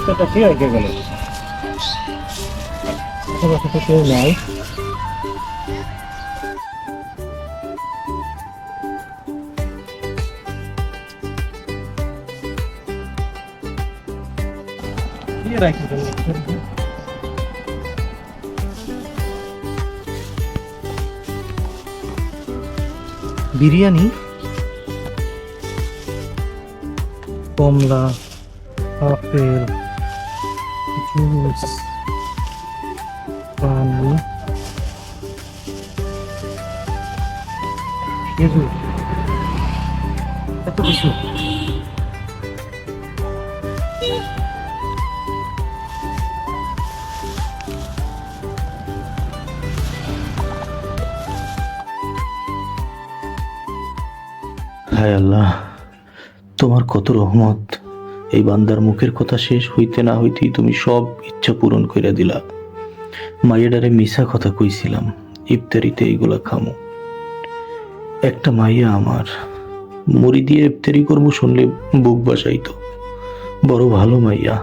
ইফতারটা খেয়ে রেখে গেল। আশেপাশে তো কেউ নাই। খেয়ে রাখি গেল। বিরিয়ানি, কমলা, আপেল, জুস, পানি, খেজুর, এত কিছু। হায় আল্লাহ, তোমার কত রহমত। এই বান্দার মুখের কথা শেষ হইতে না হইতেই তুমি সব ইচ্ছা পূরণ কইরা দিলা। মাইয়াডারে মিশা কথা কইছিলাম ইফতারিতে এইগুলা খামো। একটা মাইয়া আমার মুড়ি দিয়ে ইফতারি করবো শুনলে বুক বাসাইতো। বড় ভালো মাইয়া,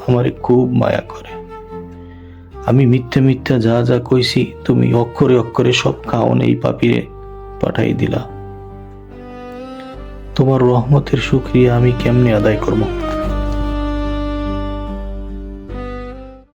আমারে খুব মায়া করে। আমি মিথ্যা মিথ্যা যা যা কইছি তুমি অক্ষরে অক্ষরে সব খাওন এই পাপিরে পাঠাই দিলা। তোমার রহমতের শুকরিয়া আমি কেমনে আদায় করবো?